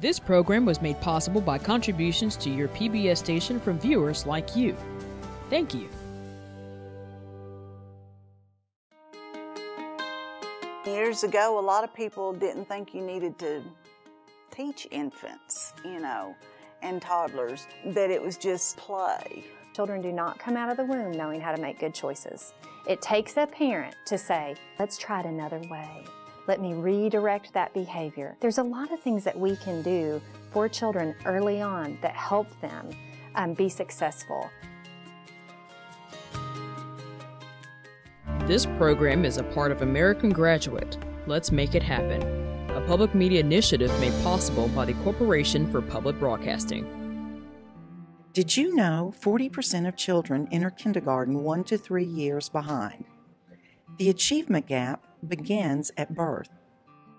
This program was made possible by contributions to your PBS station from viewers like you. Thank you. Years ago, a lot of people didn't think you needed to teach infants, and toddlers, that it was just play. Children do not come out of the womb knowing how to make good choices. It takes a parent to say, let's try it another way. Let me redirect that behavior. There's a lot of things that we can do for children early on that help them be successful. This program is a part of American Graduate. Let's make it happen. A public media initiative made possible by the Corporation for Public Broadcasting. Did you know 40% of children enter kindergarten 1 to 3 years behind? The achievement gap begins at birth.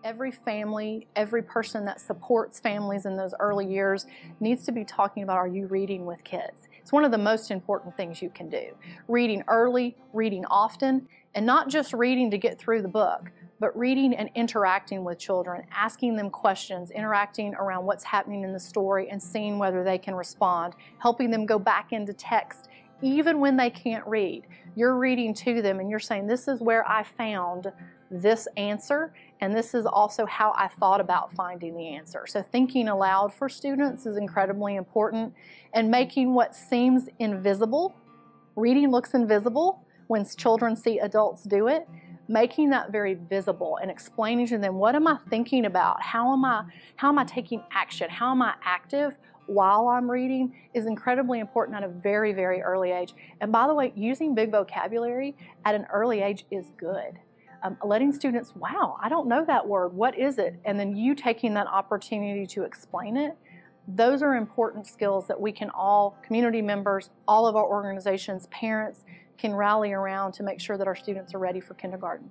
Every family, every person that supports families in those early years needs to be talking about, are you reading with kids? It's one of the most important things you can do. Reading early, reading often, and not just reading to get through the book, but reading and interacting with children, asking them questions, interacting around what's happening in the story and seeing whether they can respond, helping them go back into text, even when they can't read. You're reading to them and you're saying, this is where I found this answer, and this is also how I thought about finding the answer. So thinking aloud for students is incredibly important, and making what seems invisible, reading looks invisible when children see adults do it, making that very visible and explaining to them, what am I thinking about? How am I taking action? How am I active while I'm reading is incredibly important at a very, very early age. And by the way, using big vocabulary at an early age is good. Letting students, wow, I don't know that word, what is it? And then you taking that opportunity to explain it, those are important skills that we can all, community members, all of our organizations, parents, can rally around to make sure that our students are ready for kindergarten.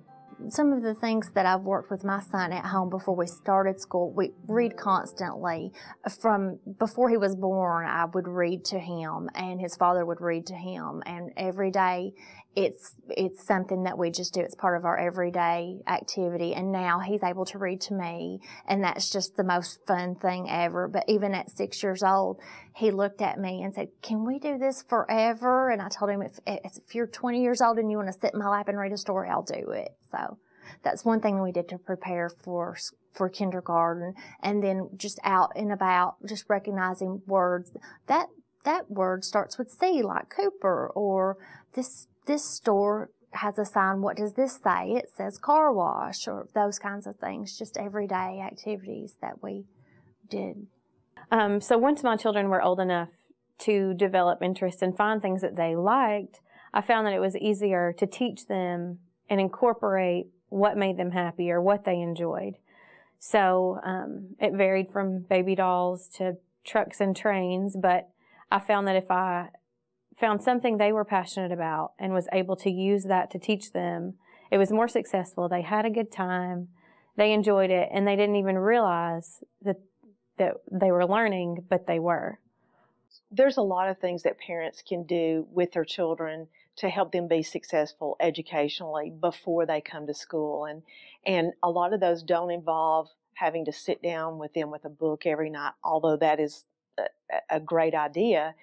Some of the things that I've worked with my son at home before we started school, we read constantly. From before he was born, I would read to him and his father would read to him, and every day it's something that we just do. It's part of our everyday activity, and now he's able to read to me, and that's just the most fun thing ever. But even at 6 years old, he looked at me and said, can we do this forever? And I told him, if you're 20 years old and you want to sit in my lap and read a story, I'll do it. So that's one thing that we did to prepare for kindergarten. And then just out and about, just recognizing words. That word starts with C, like Cooper, or this store has a sign, what does this say? It says car wash, or those kinds of things, just everyday activities that we did. So once my children were old enough to develop interest and find things that they liked, I found that it was easier to teach them and incorporate what made them happy or what they enjoyed. So it varied from baby dolls to trucks and trains, but I found that if I found something they were passionate about and was able to use that to teach them, it was more successful. They had a good time, they enjoyed it, and they didn't even realize that they were learning, but they were. There's a lot of things that parents can do with their children to help them be successful educationally before they come to school. And a lot of those don't involve having to sit down with them with a book every night, although that is a great idea.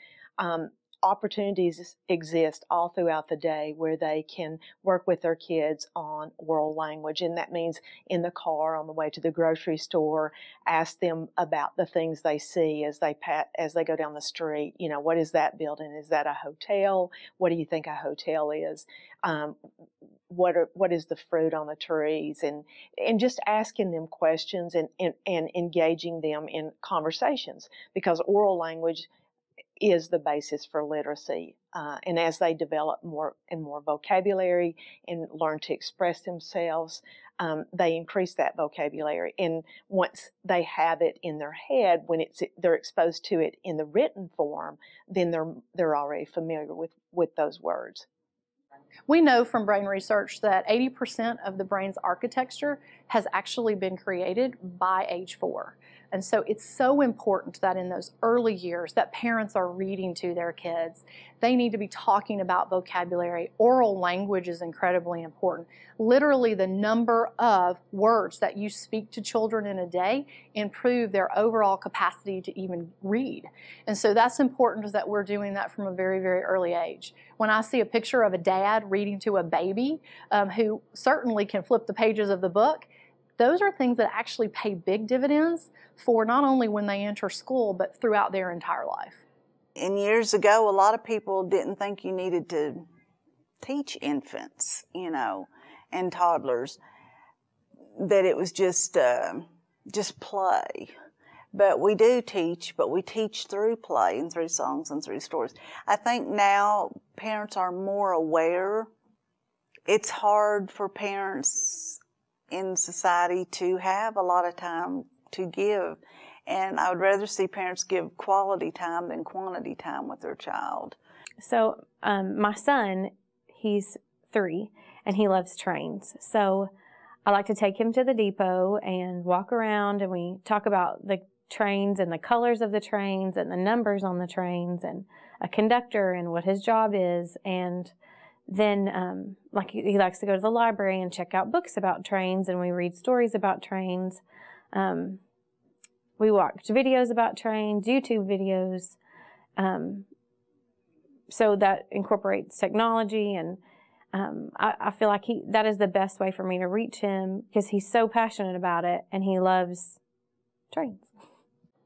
Opportunities exist all throughout the day where they can work with their kids on world language, and that means in the car on the way to the grocery store, ask them about the things they see as they go down the street. You know, what is that building? Is that a hotel? What do you think a hotel is? What is the fruit on the trees? And just asking them questions and engaging them in conversations, because oral language is the basis for literacy. And as they develop more and more vocabulary and learn to express themselves, they increase that vocabulary. And once they have it in their head, when they're exposed to it in the written form, then they're already familiar with those words. We know from brain research that 80% of the brain's architecture has actually been created by age 4. And so it's so important that in those early years that parents are reading to their kids. They need to be talking about vocabulary. Oral language is incredibly important. Literally, the number of words that you speak to children in a day improve their overall capacity to even read. And so that's important that we're doing that from a very, very early age. When I see a picture of a dad reading to a baby who certainly can flip the pages of the book, those are things that actually pay big dividends for not only when they enter school, but throughout their entire life. And years ago, a lot of people didn't think you needed to teach infants, and toddlers, that it was just play. But we do teach, but we teach through play and through songs and through stories. I think now parents are more aware. It's hard for parents in society to have a lot of time to give. And I would rather see parents give quality time than quantity time with their child. So my son, he's 3, and he loves trains. So I like to take him to the depot and walk around, and we talk about the trains and the colors of the trains and the numbers on the trains and a conductor and what his job is. And then he likes to go to the library and check out books about trains, and we read stories about trains. We watch videos about trains, YouTube videos. So that incorporates technology, and I feel like that is the best way for me to reach him because he's so passionate about it and he loves trains.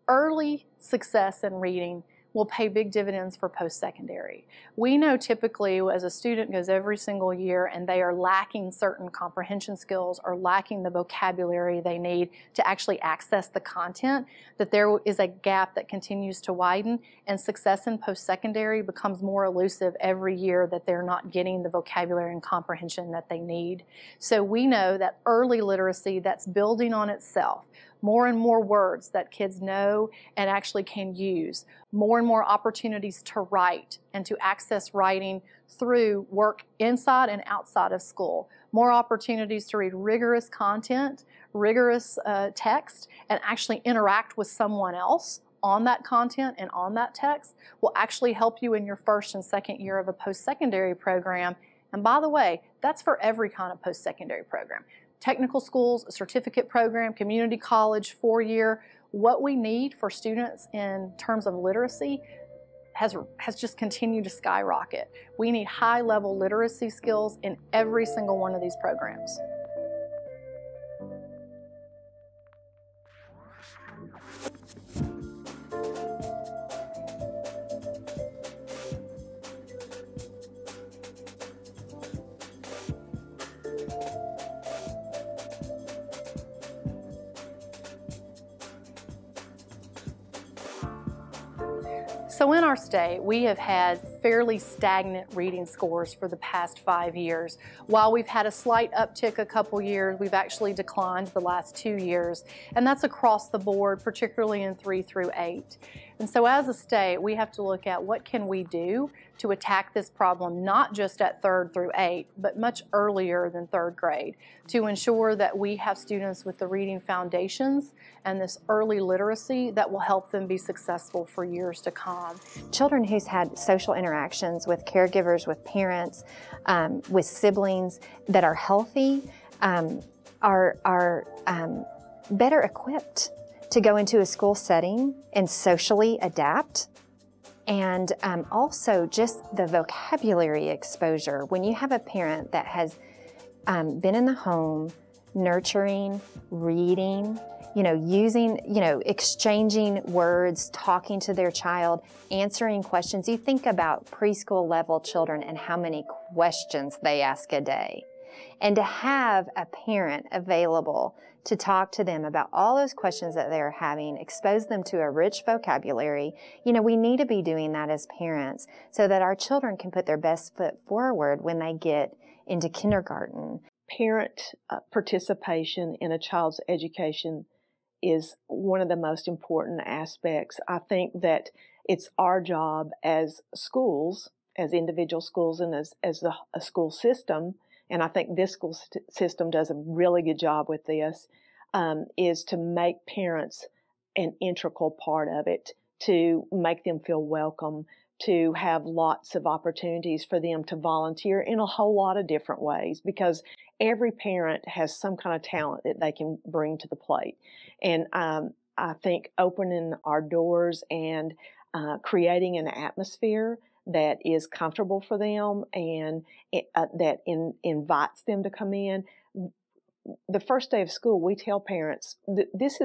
Early success in reading will pay big dividends for post-secondary. We know typically as a student goes every single year and they are lacking certain comprehension skills or lacking the vocabulary they need to actually access the content, that there is a gap that continues to widen, and success in post-secondary becomes more elusive every year that they're not getting the vocabulary and comprehension that they need. So we know that early literacy that's building on itself, more and more words that kids know and actually can use, more and more opportunities to write and to access writing through work inside and outside of school, more opportunities to read rigorous content, rigorous text, and actually interact with someone else on that content and on that text will actually help you in your first and second year of a post-secondary program. And by the way, that's for every kind of post-secondary program. Technical schools, a certificate program, community college, 4-year. What we need for students in terms of literacy has just continued to skyrocket. We need high-level literacy skills in every single one of these programs. So in our state, we have had fairly stagnant reading scores for the past 5 years. While we've had a slight uptick a couple years, we've actually declined the last 2 years. And that's across the board, particularly in 3 through 8. And so as a state, we have to look at what can we do to attack this problem, not just at 3rd through 8, but much earlier than 3rd grade, to ensure that we have students with the reading foundations and this early literacy that will help them be successful for years to come. Children who's had social interactions with caregivers, with parents, with siblings that are healthy are better equipped to go into a school setting and socially adapt. And also just the vocabulary exposure. When you have a parent that has been in the home, nurturing, reading, using, exchanging words, talking to their child, answering questions. You think about preschool level children and how many questions they ask a day. And to have a parent available to talk to them about all those questions that they're having, expose them to a rich vocabulary. We need to be doing that as parents so that our children can put their best foot forward when they get into kindergarten. Parent participation in a child's education is one of the most important aspects. I think that it's our job as schools, as individual schools and as a school system, and I think this school system does a really good job with this, is to make parents an integral part of it to make them feel welcome, to have lots of opportunities for them to volunteer in a whole lot of different ways, because every parent has some kind of talent that they can bring to the plate. And I think opening our doors and creating an atmosphere that is comfortable for them and that invites them to come in. The first day of school, we tell parents this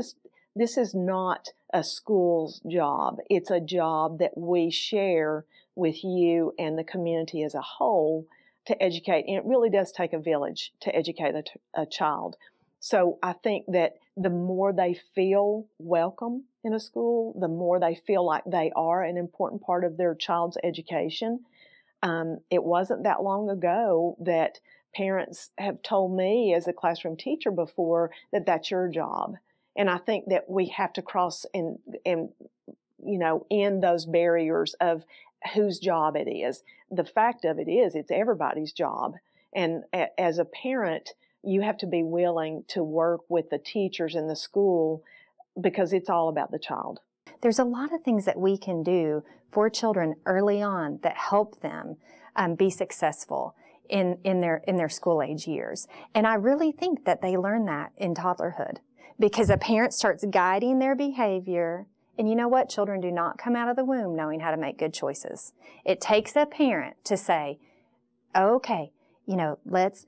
is not a school's job. It's a job that we share with you and the community as a whole to educate. And it really does take a village to educate a child. So I think that the more they feel welcome in a school, the more they feel like they are an important part of their child's education. It wasn't that long ago that parents have told me as a classroom teacher before that that's your job. And I think that we have to cross and end those barriers of whose job it is. The fact of it is, it's everybody's job. And as a parent, you have to be willing to work with the teachers in the school because it's all about the child. There's a lot of things that we can do for children early on that help them be successful in their school age years. And I really think that they learn that in toddlerhood because a parent starts guiding their behavior. And you know what? Children do not come out of the womb knowing how to make good choices. It takes a parent to say, okay, let's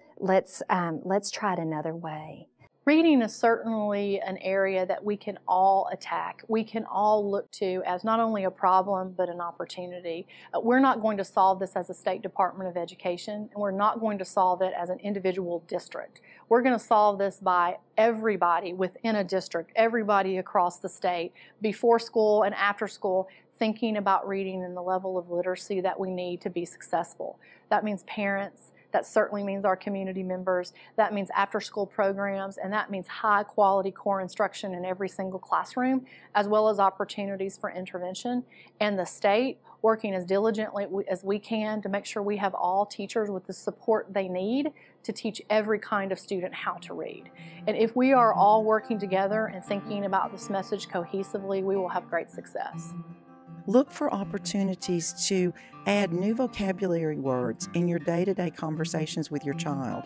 try it another way. Reading is certainly an area that we can all attack. We can all look to as not only a problem, but an opportunity. We're not going to solve this as a State Department of Education, and we're not going to solve it as an individual district. We're going to solve this by everybody within a district, everybody across the state, before school and after school, thinking about reading and the level of literacy that we need to be successful. That means parents. That certainly means our community members. That means after-school programs, and that means high-quality core instruction in every single classroom, as well as opportunities for intervention. And the state working as diligently as we can to make sure we have all teachers with the support they need to teach every kind of student how to read. And if we are all working together and thinking about this message cohesively, we will have great success. Look for opportunities to add new vocabulary words in your day-to-day conversations with your child.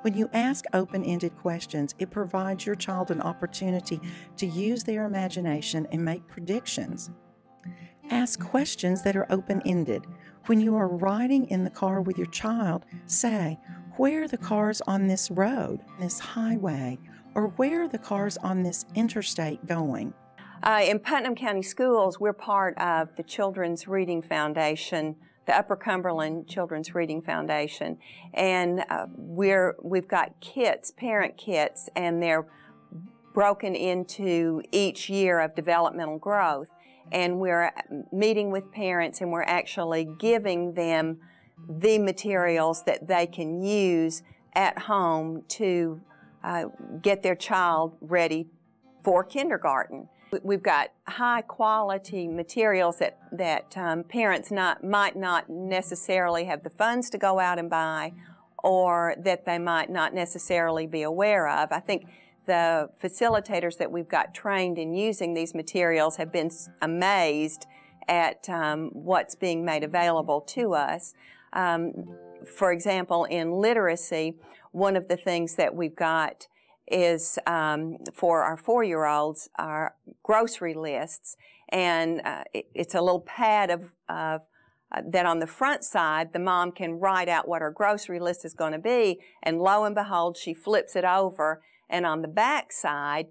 When you ask open-ended questions, it provides your child an opportunity to use their imagination and make predictions. Ask questions that are open-ended. When you are riding in the car with your child, say, where are the cars on this road, this highway, or where are the cars on this interstate going? In Putnam County Schools, we're part of the Children's Reading Foundation, the Upper Cumberland Children's Reading Foundation, and we've got kits, parent kits, and they're broken into each year of developmental growth. And we're meeting with parents, and we're actually giving them the materials that they can use at home to get their child ready for kindergarten. We've got high quality materials that parents might not necessarily have the funds to go out and buy, or that they might not necessarily be aware of. I think the facilitators that we've got trained in using these materials have been amazed at what's being made available to us. For example, in literacy, one of the things that we've got is for our 4-year-olds, our grocery lists, and it's a little pad that on the front side the mom can write out what her grocery list is going to be, and lo and behold, she flips it over, and on the back side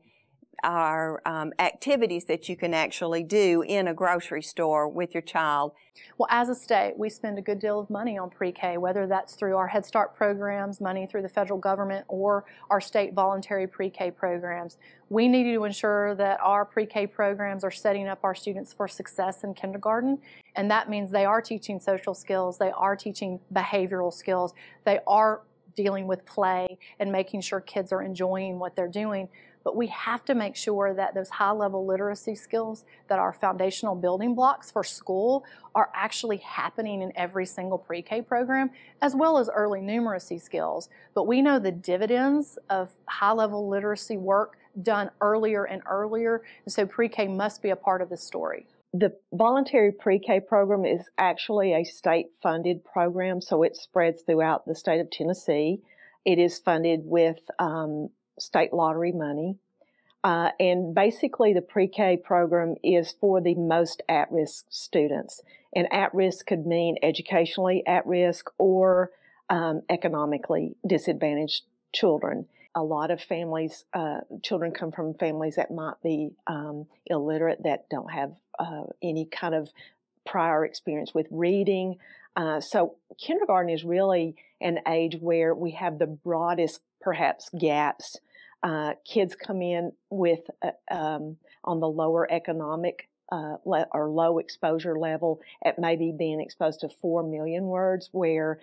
are activities that you can actually do in a grocery store with your child. Well, as a state, we spend a good deal of money on pre-K, whether that's through our Head Start programs, money through the federal government, or our state voluntary pre-K programs. We need to ensure that our pre-K programs are setting up our students for success in kindergarten, and that means they are teaching social skills, they are teaching behavioral skills, they are dealing with play and making sure kids are enjoying what they're doing. But we have to make sure that those high-level literacy skills that are foundational building blocks for school are actually happening in every single pre-K program, as well as early numeracy skills. But we know the dividends of high-level literacy work done earlier and earlier. And so pre-K must be a part of the story. The voluntary pre-K program is actually a state-funded program, so it spreads throughout the state of Tennessee. It is funded with state lottery money. And basically the pre-K program is for the most at-risk students. And at-risk could mean educationally at-risk or economically disadvantaged children. A lot of families, children come from families that might be illiterate, that don't have any kind of prior experience with reading. So kindergarten is really an age where we have the broadest, perhaps, gaps. Kids come in with, on the lower economic or low exposure level at maybe being exposed to 4 million words, where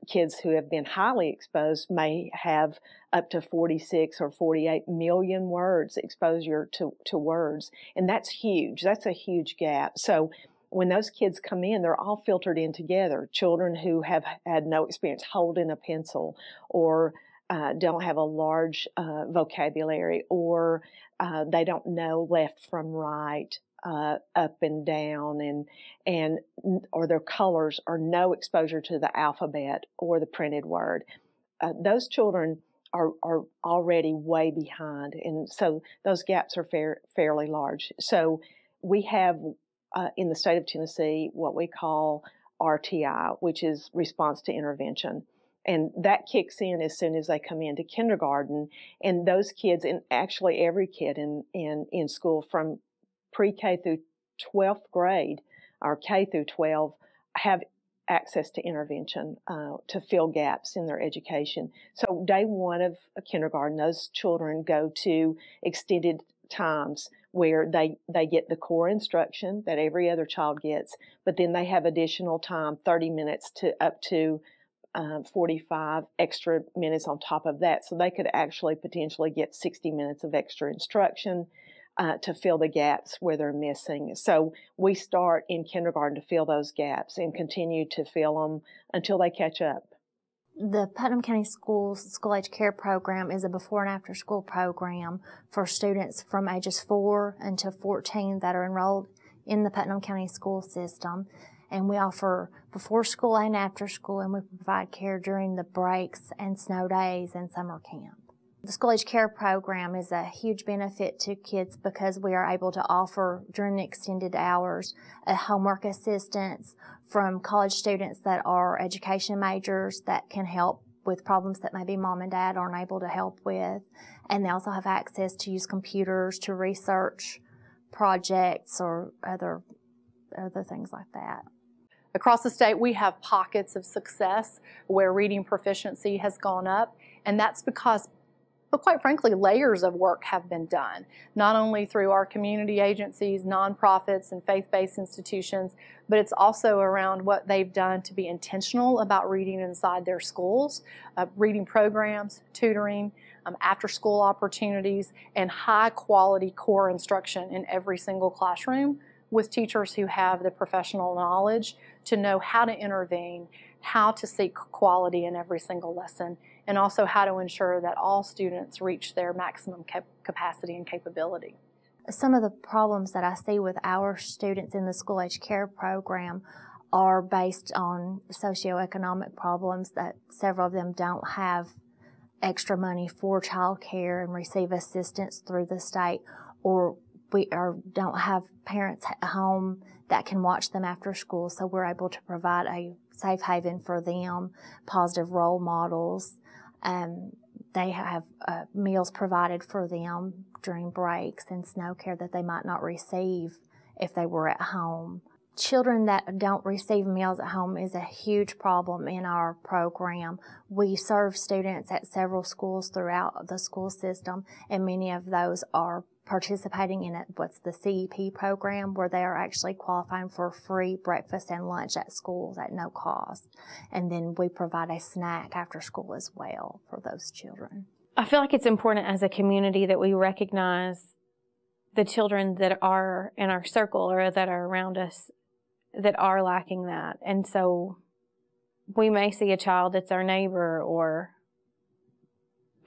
kids who have been highly exposed may have up to 46 or 48 million words exposure to words. And that's huge. That's a huge gap. So when those kids come in, they're all filtered in together. Children who have had no experience holding a pencil, or don't have a large vocabulary, or they don't know left from right, up and down, and or their colors, or no exposure to the alphabet or the printed word. Those children are already way behind, and so those gaps are fairly large. So we have in the state of Tennessee what we call RTI, which is response to intervention. And that kicks in as soon as they come into kindergarten. And those kids, and actually every kid in school from pre-K through 12th grade, or K through 12, have access to intervention to fill gaps in their education. So day one of kindergarten, those children go to extended times where they get the core instruction that every other child gets, but then they have additional time, 30 minutes to up to 45 extra minutes on top of that. So they could actually potentially get 60 minutes of extra instruction to fill the gaps where they're missing. So we start in kindergarten to fill those gaps and continue to fill them until they catch up. The Putnam County Schools School Age Care Program is a before and after school program for students from ages 4 until 14 that are enrolled in the Putnam County school system. And we offer before school and after school, and we provide care during the breaks and snow days and summer camp. The School Age Care Program is a huge benefit to kids because we are able to offer during the extended hours a homework assistance from college students that are education majors that can help with problems that maybe mom and dad aren't able to help with. And they also have access to use computers to research projects or other things like that. Across the state, we have pockets of success where reading proficiency has gone up, and that's because, but quite frankly, layers of work have been done, not only through our community agencies, nonprofits, and faith-based institutions, but it's also around what they've done to be intentional about reading inside their schools, reading programs, tutoring, after-school opportunities, and high-quality core instruction in every single classroom with teachers who have the professional knowledge to know how to intervene, how to seek quality in every single lesson, and also how to ensure that all students reach their maximum capacity and capability. Some of the problems that I see with our students in the School Age Care Program are based on socioeconomic problems, that several of them don't have extra money for child care and receive assistance through the state, or don't have parents at home that can watch them after school, so we're able to provide a safe haven for them, positive role models. They have meals provided for them during breaks and snow care that they might not receive if they were at home. Children that don't receive meals at home is a huge problem in our program. We serve students at several schools throughout the school system, and many of those are participating in what's the CEP program, where they are actually qualifying for free breakfast and lunch at schools at no cost. And then we provide a snack after school as well for those children. I feel like it's important as a community that we recognize the children that are in our circle or that are around us that are lacking that. And so we may see a child that's our neighbor or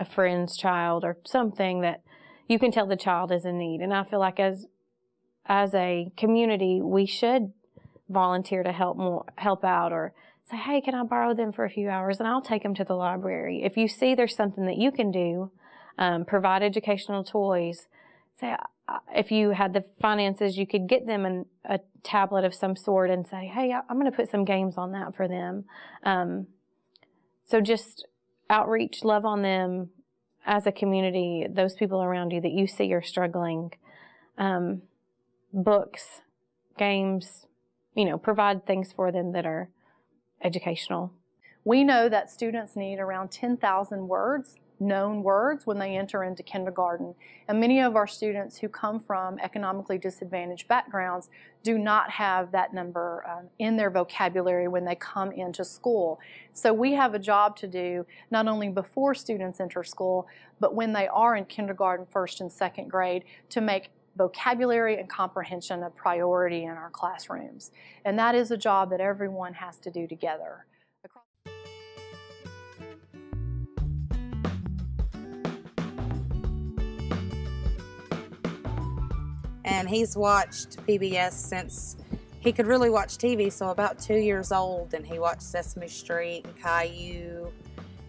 a friend's child or something that you can tell the child is in need. And I feel like as a community, we should volunteer to help out, or say, hey, can I borrow them for a few hours, and I'll take them to the library. If you see there's something that you can do, provide educational toys. Say, if you had the finances, you could get them a tablet of some sort and say, hey, I'm going to put some games on that for them. So just outreach, love on them as a community, those people around you that you see are struggling. Books, games, provide things for them that are educational. We know that students need around 10,000 words, known words, when they enter into kindergarten. And many of our students who come from economically disadvantaged backgrounds do not have that number in their vocabulary when they come into school. So we have a job to do, not only before students enter school, but when they are in kindergarten, first and second grade, to make vocabulary and comprehension a priority in our classrooms. And that is a job that everyone has to do together. And he's watched PBS since he could really watch TV, so about 2 years old, and he watched Sesame Street and Caillou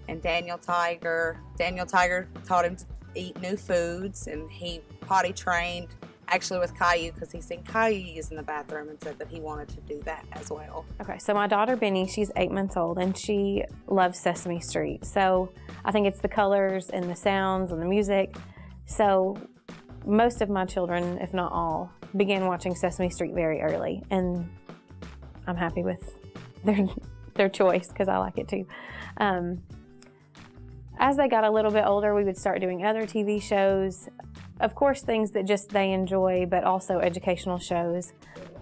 and Daniel Tiger. Daniel Tiger taught him to eat new foods, and he potty trained actually with Caillou because he's seen Caillou using the bathroom and said that he wanted to do that as well. Okay, so my daughter Benny, she's 8 months old, and she loves Sesame Street. So I think it's the colors and the sounds and the music. So most of my children, if not all, began watching Sesame Street very early, and I'm happy with their choice because I like it too. As they got a little bit older, we would start doing other TV shows. Of course, things that just they enjoy, but also educational shows.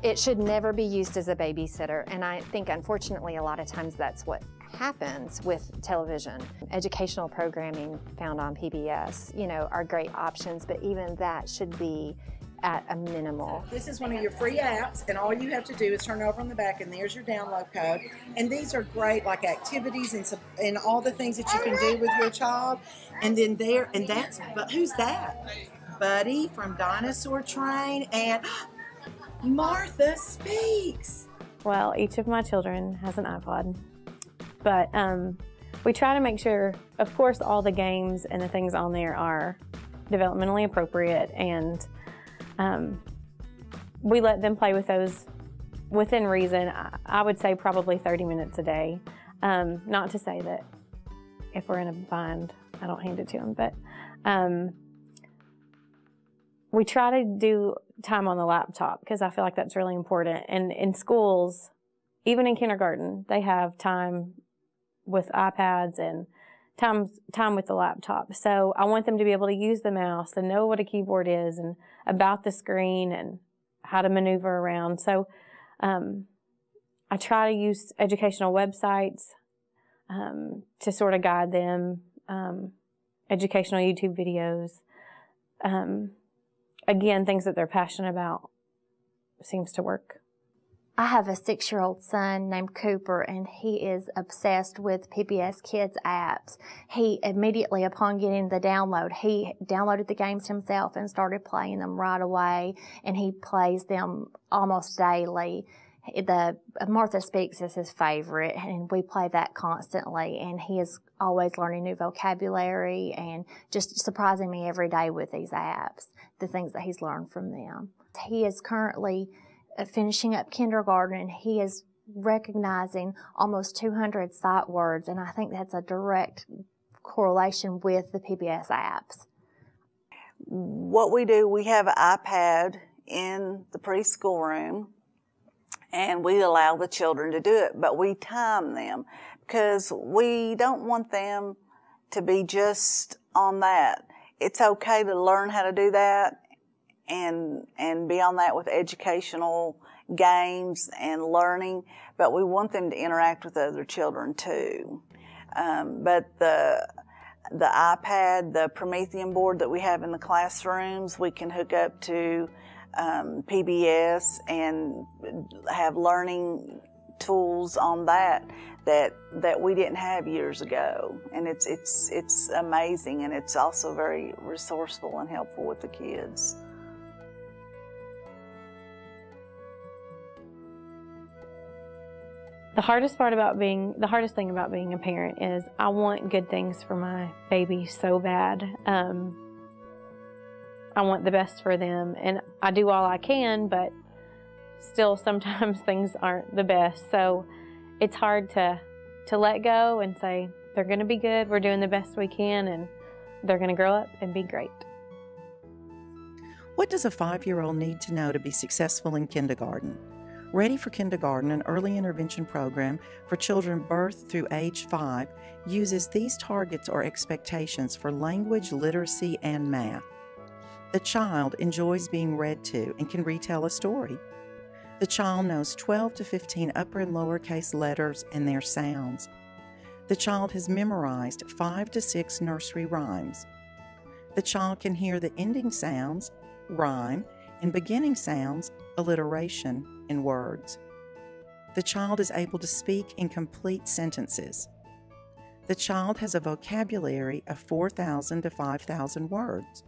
It should never be used as a babysitter, and I think unfortunately a lot of times that's what happens with television. Educational programming found on PBS, are great options, but even that should be at a minimal. This is one of your free apps, and all you have to do is turn over on the back, and there's your download code. And these are great, like activities and all the things that you can do with your child. And then but who's that? Buddy from Dinosaur Train, and Martha Speaks. Well, each of my children has an iPod, but we try to make sure, of course, all the games and the things on there are developmentally appropriate, and we let them play with those within reason. I would say probably 30 minutes a day. Not to say that if we're in a bind, I don't hand it to them, but we try to do time on the laptop because I feel like that's really important. And in schools, even in kindergarten, they have time with iPads and time with the laptop. So I want them to be able to use the mouse and know what a keyboard is and about the screen and how to maneuver around. So I try to use educational websites to sort of guide them, educational YouTube videos. Again, things that they're passionate about seems to work. I have a 6-year-old son named Cooper, and he is obsessed with PBS Kids apps. He immediately, upon getting the download, he downloaded the games himself and started playing them right away, and he plays them almost daily. The Martha Speaks is his favorite, and we play that constantly, and he is always learning new vocabulary and just surprising me every day with these apps, the things that he's learned from them. He is currently finishing up kindergarten, and he is recognizing almost 200 sight words, and I think that's a direct correlation with the PBS apps. What we do, we have an iPad in the preschool room, and we allow the children to do it, but we time them because we don't want them to be just on that. It's okay to learn how to do that and be on that with educational games and learning, but we want them to interact with other children too. But the iPad, the Promethean board that we have in the classrooms, we can hook up to PBS and have learning tools on that we didn't have years ago, and it's amazing, and it's also very resourceful and helpful with the kids. The hardest thing about being a parent is I want good things for my baby so bad. I want the best for them, and I do all I can, but still sometimes things aren't the best. So it's hard to let go and say, they're going to be good, we're doing the best we can, and they're going to grow up and be great. What does a 5-year-old need to know to be successful in kindergarten? Ready for Kindergarten, an early intervention program for children birth through age 5, uses these targets or expectations for language, literacy, and math. The child enjoys being read to and can retell a story. The child knows 12 to 15 upper and lowercase letters and their sounds. The child has memorized 5 to 6 nursery rhymes. The child can hear the ending sounds, rhyme, and beginning sounds, alliteration, in words. The child is able to speak in complete sentences. The child has a vocabulary of 4,000 to 5,000 words.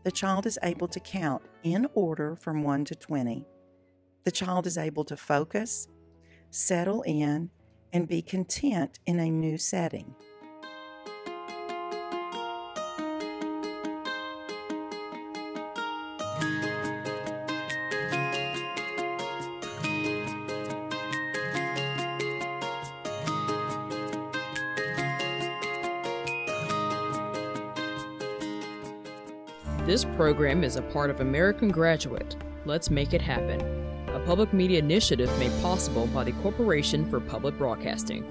The child is able to count in order from 1 to 20. The child is able to focus, settle in, and be content in a new setting. This program is a part of American Graduate. Let's make it happen. A public media initiative made possible by the Corporation for Public Broadcasting.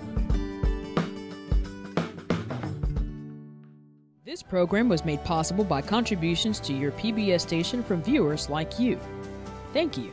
This program was made possible by contributions to your PBS station from viewers like you. Thank you.